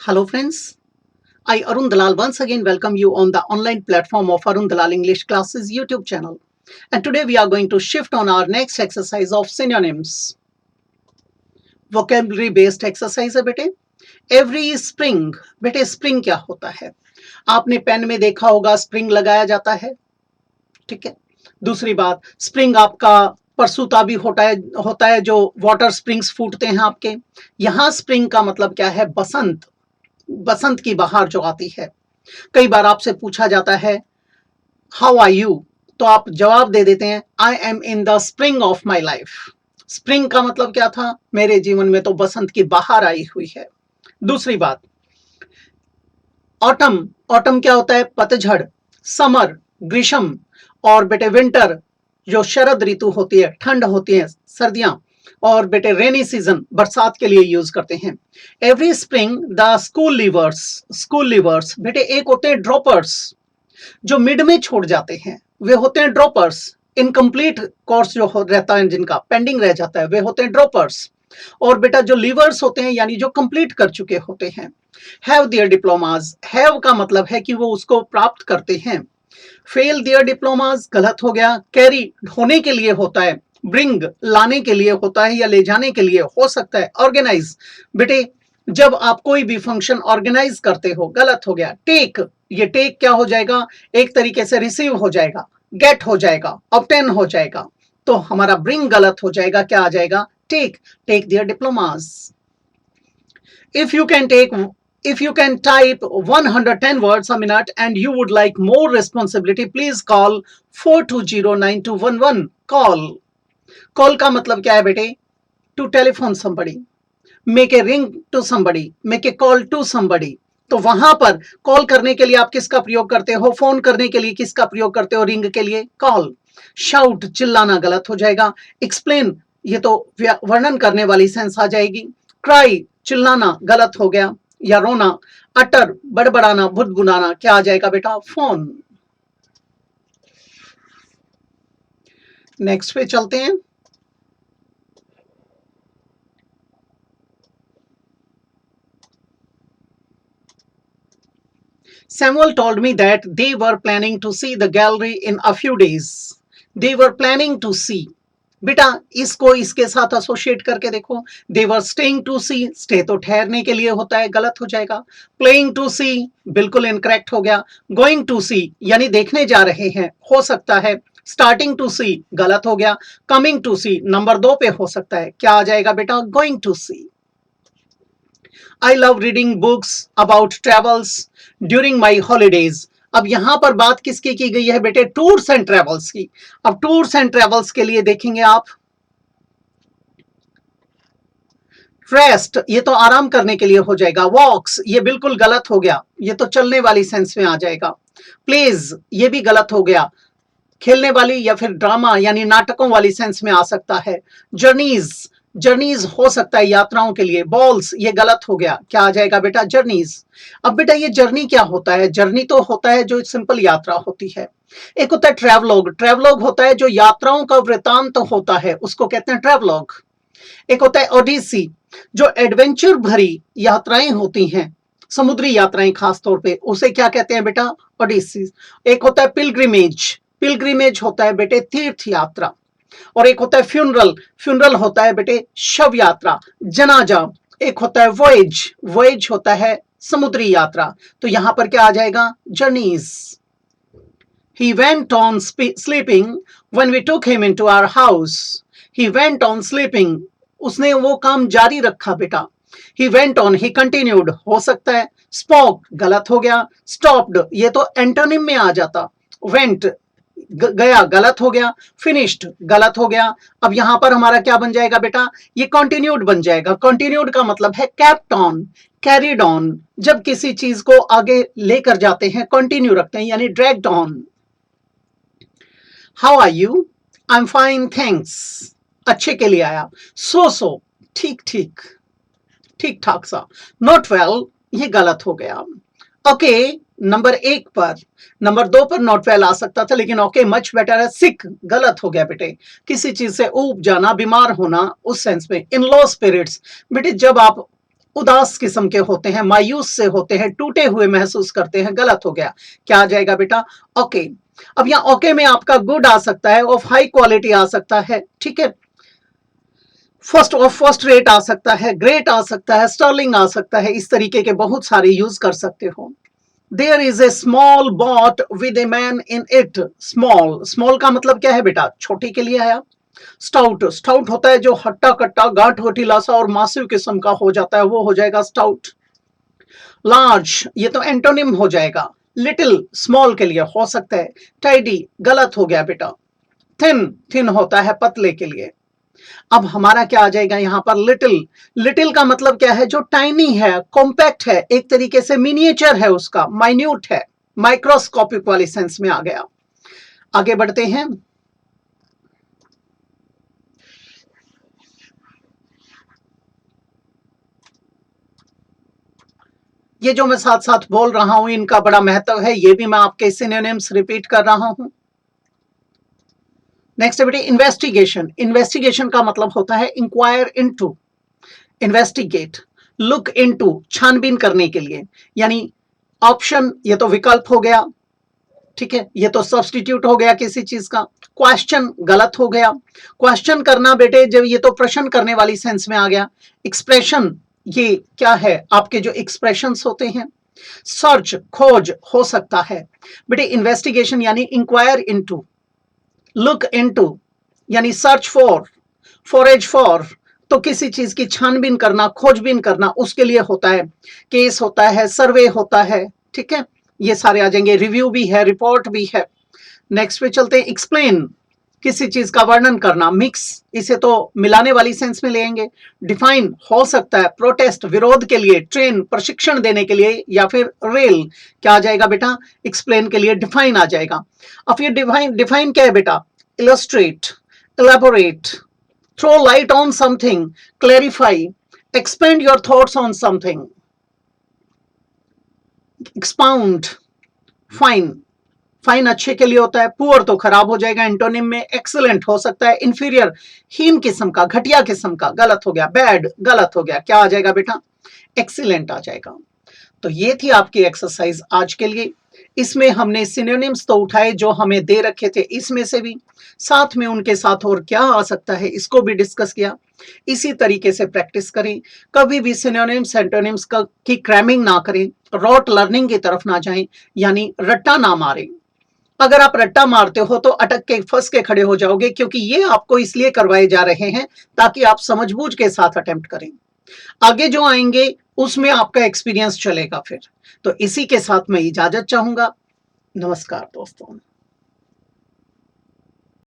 Hello friends, I Arun Dalal once again welcome you on the online platform of Arun Dalal English Classes YouTube channel. And today we are going to shift on our next exercise of synonyms. Vocabulary based exercise है बेटे. Every spring, बेटे spring क्या होता है? आपने pen में देखा होगा spring लगाया जाता है, ठीक है. दूसरी बात, spring आपका परसुता भी होता है जो वाटर स्प्रिंग्स फूटते हैं आपके. यहाँ स्प्रिंग का मतलब क्या है? बसंत, बसंत की बहार जो आती है. कई बार आपसे पूछा जाता है हाउ आर यू, तो आप जवाब दे देते हैं I am in the spring of my life. Spring का मतलब क्या था? मेरे जीवन में तो बसंत की बहार आई हुई है. दूसरी बात, ऑटम, ऑटम क्या होता है? पतझड़. समर, ग्रीष्म. और बेटे विंटर जो शरद ऋतु होती है, ठंड होती है, सर्दियां. और बेटे रेनी सीजन बरसात के लिए यूज करते हैं. Every spring the school levers बेटे एक होते हैं ड्रॉपर्स, जो मिड में छोड़ जाते हैं वे होते हैं ड्रॉपर्स. इनकम्प्लीट कोर्स जो रहता है, जिनका पेंडिंग रह जाता है, वे होते हैं ड्रॉपर्स. और बेटा जो लीवर्स होते हैं यानी जो कंप्लीट कर चुके होते हैं. हैव देयर डिप्लोमाज, हैव का मतलब है कि वो उसको प्राप्त करते हैं. फेल देयर डिप्लोमाज गलत हो गया. कैरी होने के लिए होता है, ब्रिंग लाने के लिए होता है या ले जाने के लिए हो सकता है. ऑर्गेनाइज बेटे जब आप कोई भी फंक्शन ऑर्गेनाइज करते हो, गलत हो गया. टेक, ये टेक क्या हो जाएगा? एक तरीके से रिसीव हो जाएगा, गेट हो जाएगा, ऑब्टेन हो जाएगा. तो हमारा ब्रिंग गलत हो जाएगा, क्या आ जाएगा? Take, take their diplomas. If you can type 110 words a minute and you would like more responsibility, please call 4209211. Call का मतलब क्या है बेटे? To telephone somebody, make a ring to somebody, make a call to somebody. तो वहां पर call करने के लिए आप किसका प्रयोग करते हो? फोन करने के लिए किसका प्रयोग करते हो? रिंग के लिए कॉल. शाउट चिल्लाना गलत हो जाएगा. एक्सप्लेन ये तो वर्णन करने वाली सेंस आ जाएगी. क्राई चिल्लाना गलत हो गया या रोना. अटर बड़बड़ाना, भुनभुनाना, क्या आ जाएगा बेटा? फोन. नेक्स्ट पे चलते हैं. Samuel told me that they were planning to see the gallery in a few days. They were planning to see. बेटा इसको इसके साथ एसोसिएट करके देखो. They were staying to see, stay तो ठहरने के लिए होता है, गलत हो जाएगा. प्लेइंग टू सी बिल्कुल इनकरेक्ट हो गया. गोइंग टू सी यानी देखने जा रहे हैं, हो सकता है. स्टार्टिंग टू सी गलत हो गया. कमिंग टू सी नंबर 2 पे हो सकता है, क्या आ जाएगा बेटा? Going to see. I love reading books about travels during my holidays. अब यहां पर बात किसकी की गई है बेटे? टूर्स एंड ट्रेवल्स की. अब टूर्स एंड ट्रेवल्स के लिए देखेंगे आप. रेस्ट ये तो आराम करने के लिए हो जाएगा. वॉक्स ये बिल्कुल गलत हो गया, ये तो चलने वाली सेंस में आ जाएगा. प्लेज ये भी गलत हो गया, खेलने वाली या फिर ड्रामा यानी नाटकों वाली सेंस में आ सकता है. जर्नीज, जर्नीज हो सकता है यात्राओं के लिए. बॉल्स ये गलत हो गया, क्या आ जाएगा बेटा? जर्नीज. अब बेटा ये जर्नी क्या होता है? जर्नी तो होता है जो सिंपल यात्रा होती है. एक होता है ट्रैवलॉग, ट्रैवलॉग होता है जो यात्राओं का वृतांत होता है, उसको कहते हैं ट्रैवलॉग. एक होता है ओडिसी जो एडवेंचर भरी यात्राएं होती हैं, समुद्री यात्राएं खास तौर पे, उसे क्या कहते हैं बेटा? ओडिसी. एक होता है पिलग्रिमेज, पिलग्रिमेज होता है बेटे तीर्थ यात्रा. और एक होता है फ्यूनरल, फ्यूनरल होता है बेटे शव यात्रा, जनाजा. एक होता है वॉयज, वॉयज होता है समुद्री यात्रा. तो यहां पर क्या आ जाएगा? Journeys. He went on sleeping when we took him into our house. He went on sleeping, उसने वो काम जारी रखा बेटा. He went on, he continued हो सकता है. Spoke गलत हो गया. Stopped ये तो एंटोनिम में आ जाता. Went गया गलत हो गया. फिनिश्ड गलत हो गया. अब यहां पर हमारा क्या बन जाएगा बेटा? ये कंटिन्यूड बन जाएगा. कंटिन्यूड का मतलब है कैप्ट ऑन, कैरिड ऑन. जब किसी चीज को आगे लेकर जाते हैं, कंटिन्यू रखते हैं, यानी dragged on. How are you? I am fine thanks, अच्छे के लिए आया. सो ठीक ठीक, ठीक ठाक सा. नॉट वेल ये गलत हो गया. ओके नंबर 1 पर. नंबर 2 पर नॉट वेल आ सकता था, लेकिन ओके मच बेटर है. सिक गलत हो गया बेटे, किसी चीज से ऊब जाना, बीमार होना, उस सेंस में. इन लो स्पिरिट्स बेटे जब आप उदास किस्म के होते हैं, मायूस से होते हैं, टूटे हुए महसूस करते हैं, गलत हो गया। क्या आ जाएगा बेटा? ओके। अब यहाँ ओके में आपका गुड आ सकता है, ऑफ हाई क्वालिटी आ सकता है, ठीक है, फर्स्ट रेट आ सकता है, ग्रेट आ सकता है, स्टर्लिंग आ सकता है, इस तरीके के बहुत सारे यूज कर सकते हो। There is a small boat with a man in it. Small, small का मतलब क्या है बेटा? छोटी के लिए आया। स्टाउट, स्टाउट होता है जो हट्टा कट्टा गांठ होठीला सा और मासिव किस्म का हो जाता है, वो हो जाएगा स्टाउट। लार्ज, ये तो एंटोनिम हो जाएगा। लिटिल, स्मॉल के लिए हो सकता है। टाइडी, गलत हो गया बेटा। थिन, थिन होता है पतले के लिए। अब हमारा क्या आ जाएगा यहाँ पर? लिटिल। लिटिल का मतलब क्या है? जो टाइनी है, कॉम्पैक्ट है, एक तरीके से मिनिएचर है, उसका माइन्यूट है, माइक्रोस्कोपिक वाली सेंस में आ गया। आगे बढ़ते हैं। ये जो मैं साथ साथ बोल रहा हूं इनका बड़ा महत्व है, ये भी मैं आपके सिनोनिम्स रिपीट कर रहा हूं। नेक्स्ट है बेटे इन्वेस्टिगेशन। इन्वेस्टिगेशन का मतलब होता है inquire into, investigate, look into, छानबीन करने के लिए, यानी ऑप्शन, ये तो विकल्प हो गया, ठीक है, ये तो सब्स्टिट्यूट हो गया किसी चीज का। क्वेश्चन, गलत हो गया। क्वेश्चन करना बेटे, जब ये तो प्रश्न करने वाली सेंस में आ गया। एक्सप्रेशन, ये क्या है? आपके जो एक्सप्रेशंस होते हैं। सर्च, खोज हो सकता है बेटे। इन्वेस्टिगेशन यानी इंक्वायर इनटू, लुक इनटू यानी सर्च फॉर, फॉरेज फॉर, तो किसी चीज की छानबीन करना, खोजबीन करना, उसके लिए होता है। केस होता है, सर्वे होता है, ठीक है, ये सारे आ जाएंगे। रिव्यू भी है, रिपोर्ट भी है। नेक्स्ट पे चलते हैं। एक्सप्लेन, किसी चीज का वर्णन करना। मिक्स, इसे तो मिलाने वाली सेंस में लेंगे। डिफाइन हो सकता है प्रोटेस्ट, विरोध के लिए। ट्रेन, प्रशिक्षण देने के लिए, या फिर रेल, क्या आ जाएगा बेटा? एक्सप्लेन के लिए डिफाइन आ जाएगा। अब ये डिफाइन, डिफाइन क्या है बेटा? Illustrate, elaborate, throw light on something, clarify, expand your thoughts on something, expound. Fine, fine अच्छे के लिए होता है। पुअर तो खराब हो जाएगा एंटोनिम में। एक्सीलेंट हो सकता है इंफीरियर, हीन किस्म का, घटिया किस्म का, गलत हो गया। बैड, गलत हो गया। क्या आ जाएगा बेटा? एक्सीलेंट आ जाएगा। तो ये थी आपकी एक्सरसाइज आज के लिए। इसमें हमने सिनोनिम्स तो उठाए जो हमें दे रखे थे, इसमें से भी साथ में उनके साथ और क्या आ सकता है इसको भी डिस्कस किया। इसी तरीके से प्रैक्टिस करें। कभी भी सिनोनिम्स एंटोनिम्स की क्रैमिंग ना करें, रॉट लर्निंग की तरफ ना जाएं, यानी रट्टा ना मारें। अगर आप रट्टा मारते हो तो अटक के, फंस के खड़े हो जाओगे, क्योंकि ये आपको इसलिए करवाए जा रहे हैं ताकि आप समझबूझ के साथ अटेम्प्ट करें। आगे जो आएंगे उसमें आपका एक्सपीरियंस चलेगा फिर। तो इसी के साथ मैं इजाजत चाहूंगा। नमस्कार दोस्तों।